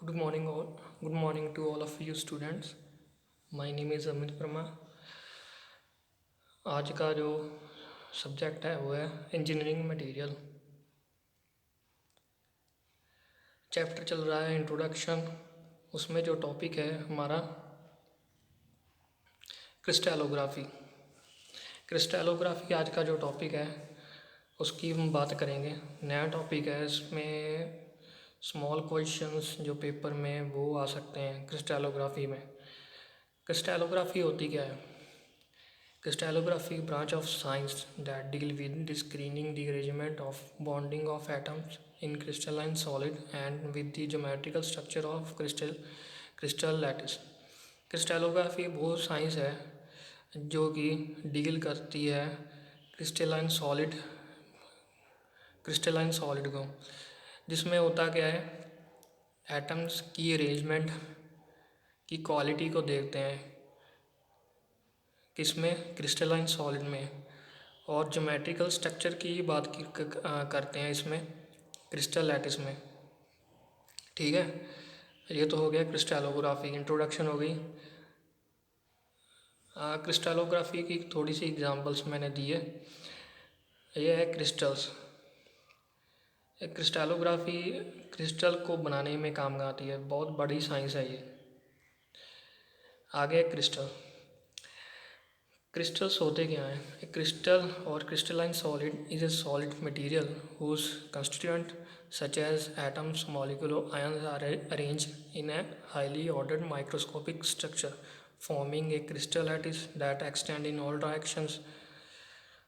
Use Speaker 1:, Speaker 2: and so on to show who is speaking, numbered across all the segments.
Speaker 1: Good morning all. Good morning to all of you students. My name is Amit Verma. आज का जो subject है वो है इंजीनियरिंग मटेरियल। चैप्टर चल रहा है इंट्रोडक्शन। उसमें जो टॉपिक है हमारा क्रिस्टलोग्राफी। क्रिस्टलोग्राफी आज का जो टॉपिक है उसकी हम बात करेंगे। नया टॉपिक है, इसमें स्मॉल क्वेश्चंस जो पेपर में वो आ सकते हैं क्रिस्टलोग्राफी में। क्रिस्टलोग्राफी होती क्या है? Crystallography branch of science that deal with the screening the arrangement of bonding of atoms in crystalline solid and with the geometrical structure of crystal lattice। Crystallography वो साइंस है जो कि डील करती है क्रिस्टलाइन सॉलिड क्रिस्टलाइन सॉलिड को, जिसमें होता क्या है, एटम्स की अरेंजमेंट की क्वालिटी को देखते हैं किसमें, क्रिस्टलाइन सॉलिड में, और ज्योमेट्रिकल स्ट्रक्चर की बात करते हैं इसमें क्रिस्टल लैटिस में। ठीक है, ये तो हो गया क्रिस्टलोग्राफी, इंट्रोडक्शन हो गई। क्रिस्टलोग्राफी की थोड़ी सी एग्जांपल्स मैंने दी है। ये है क्रिस्टल्स। क्रिस्टलोग्राफी क्रिस्टल को बनाने में काम आती है, बहुत बड़ी साइंस है ये। आगे क्रिस्टल। क्रिस्टल्स होते क्या हैं? ए क्रिस्टल और crystalline solid is a solid material whose constituent such as atoms, molecular ions are arranged in a highly ordered microscopic structure, forming a crystal lattice that extend in all directions.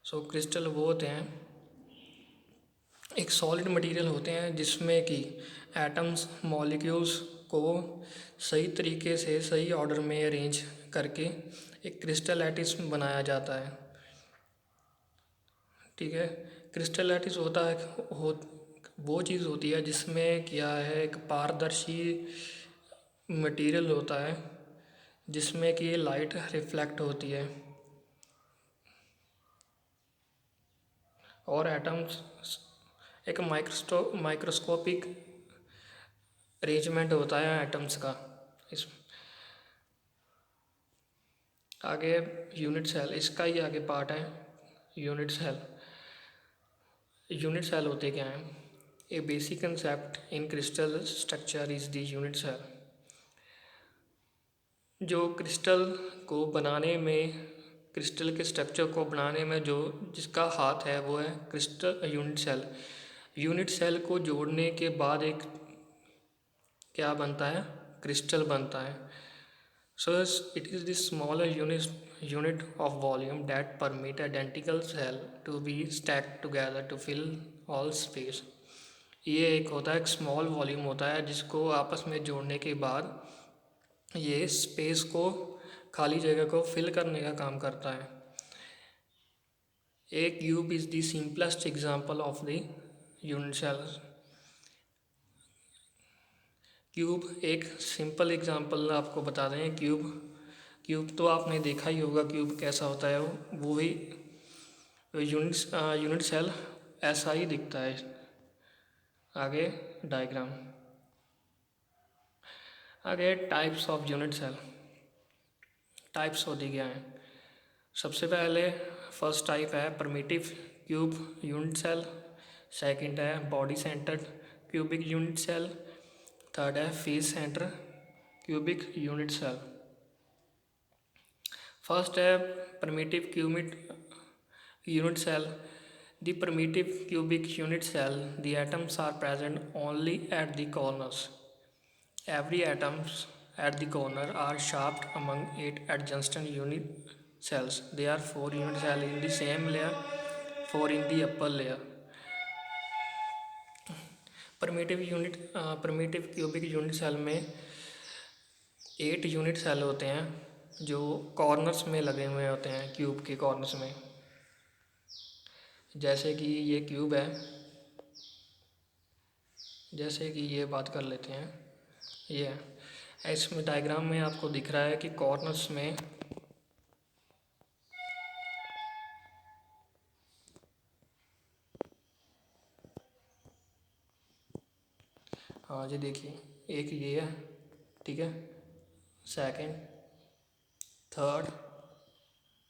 Speaker 1: So crystal वो होते हैं, एक solid material होते हैं जिसमें कि atoms molecules को सही तरीके से सही ऑर्डर में अरेंज करके एक क्रिस्टल लैटिस बनाया जाता है। ठीक है, क्रिस्टल लैटिस होता है वो चीज़ होती है जिसमें क्या है, एक पारदर्शी मटेरियल होता है जिसमें कि लाइट रिफ्लेक्ट होती है और एटम्स एक माइक्रोस्कोपिक अरेंजमेंट होता है एटम्स का। इस आगे यूनिट सेल, इसका ही आगे पार्ट है यूनिट सेल। यूनिट सेल होते क्या हैं? A basic concept in crystal structure is the unit cell. जो क्रिस्टल को बनाने में, क्रिस्टल के स्ट्रक्चर को बनाने में जो जिसका हाथ है वो है crystal unit cell. Unit cell को जोड़ने के बाद एक क्या बनता है? क्रिस्टल बनता है। So it is the smaller unit of volume that permit identical cell to be stacked together to fill all space। ये एक होता है, एक स्मॉल वॉल्यूम होता है जिसको आपस में जोड़ने के बाद ये स्पेस को, खाली जगह को फिल करने का काम करता है। A cube is the simplest example of the unit cell. Cube एक सिंपल एग्जांपल आपको बता रहे हैं। क्यूब क्यूब तो आपने देखा ही होगा क्यूब कैसा होता है, वो भी यूनिट सेल ऐसा ही दिखता है। आगे डायग्राम। आगे types of unit cell. Types होती क्या हैं? सबसे पहले फर्स्ट टाइप है primitive cube unit cell. Second है body centred cubic unit cell. Third है face centre cubic unit cell. First है primitive cubic unit cell। The primitive cubic unit cell, the atoms are present only at the corners। Every atoms at the corner are shaped among 8 adjacent unit cells। There are 4 unit cells in the same layer, 4 in the upper layer। primitive cubic unit cell में 8 unit cell होते हैं जो corners में लगे हुए होते हैं, cube के कॉर्नर्स में। जैसे कि ये क्यूब है, जैसे कि ये बात कर लेते हैं, ये है। इसमें डायग्राम में आपको दिख रहा है कि कॉर्नर्स में हाँ जी देखिए, एक ये है, ठीक है, second, third,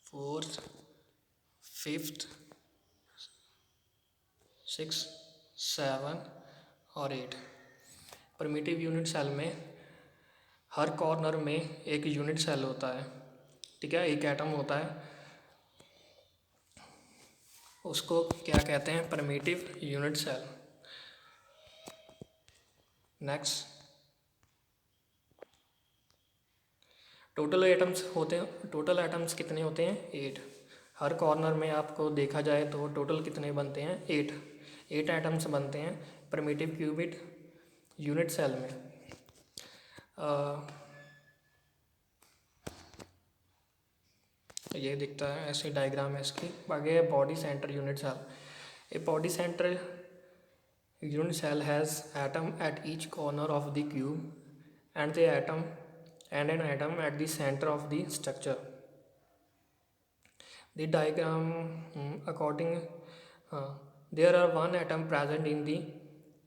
Speaker 1: fourth, fifth, six, seven और एट। प्रिमिटिव यूनिट सेल में हर कॉर्नर में एक यूनिट सेल होता है, ठीक है, एक एटम होता है, उसको क्या कहते हैं, primitive unit cell. Next, total atoms कितने होते हैं, 8। हर कॉर्नर में आपको देखा जाए तो टोटल कितने बनते हैं, 8 एटम्स बनते हैं प्रिमिटिव क्यूबिट यूनिट सेल में। ये दिखता है, ऐसी डायग्राम है इसकी। आगे है body center unit cell. A body center unit cell has atom at each corner of the cube and an atom at the center of the structure. The diagram according there are one atom present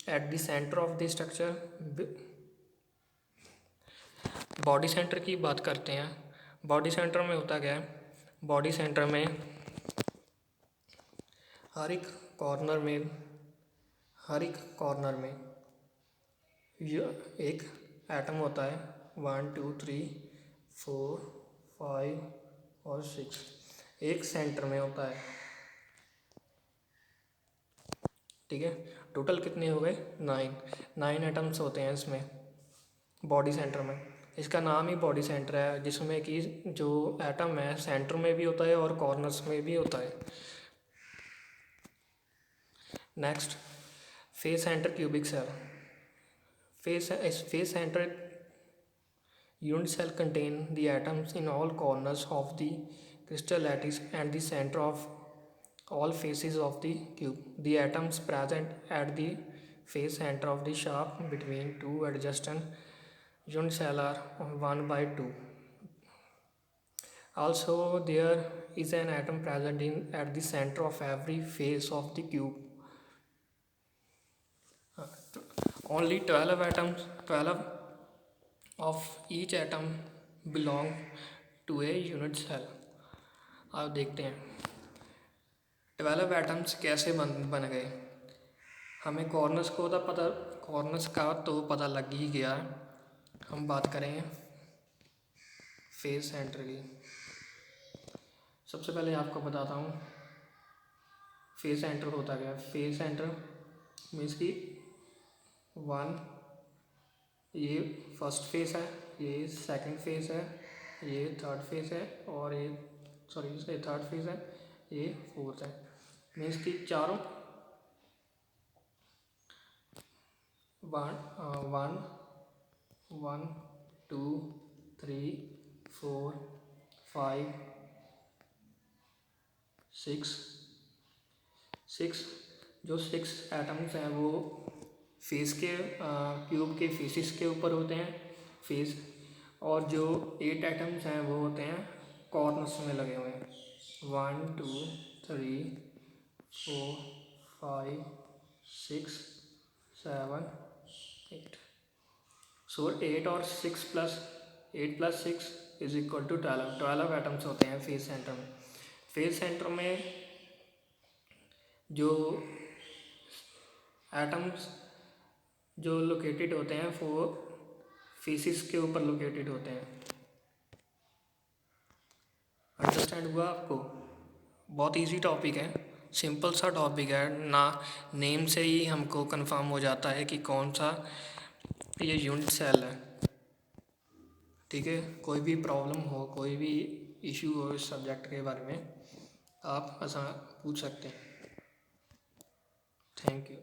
Speaker 1: at the center of the structure. Body centre की बात करते हैं। Body centre में होता क्या है, body centre में हर एक कॉर्नर में एक एटम होता है, 1 2 3 4 5 और 6, एक सेंटर में होता है, ठीक है। टोटल कितने हो गए, 9 एटम्स होते हैं इसमें बॉडी सेंटर में। इसका नाम ही बॉडी सेंटर है, जिसमें कि जो एटम है सेंटर में भी होता है और कॉर्नर्स में भी होता है। Next, face centre cubic cell. Face center unit cell contain the atoms in all corners of the crystal lattice and the center of all faces of the cube. The atoms present at the face center of the shaft between two adjacent unit cell are 1/2. Also, there is an atom present at the center of every face of the cube. Only 12 of each atom belong to a unit cell. आप देखते हैं 12 atoms कैसे बन गए। हमें corners का तो पता लग ही गया। हम बात करें फेस सेंटर की। सबसे पहले आपको बताता हूँ फेस सेंटर होता क्या है। फेस सेंटर मीन्स कि 1, ये फर्स्ट फेस है, ये सेकंड फेस है, ये थर्ड फेस है और ये थर्ड फेस है, ये फोर्थ है। मीन्स कि चारों 1 2 3 4 5 6 जो 6 एटम्स हैं वो फेस के क्यूब के फेसिस के ऊपर होते हैं फेस, और जो 8 एटम्स हैं वो होते हैं कॉर्नर्स में लगे हुए हैं। 1 2 3 4 5 6 7 8। सो 8 और 6 प्लस 8 + 6 = 12 एटम्स होते हैं फेस सेंटर में। फेस सेंटर में जो एटम्स जो लोकेटेड होते हैं वो फेसिस के ऊपर लोकेटेड होते हैं। अंडरस्टैंड हुआ आपको? बहुत इजी टॉपिक है, सिंपल सा टॉपिक है ना, नेम से ही हमको कंफर्म हो जाता है कि कौन सा ये यूनिट सेल है, ठीक है। कोई भी प्रॉब्लम हो, कोई भी इशू हो इस सब्जेक्ट के बारे में, आप आसान पूछ सकते हैं। Thank you.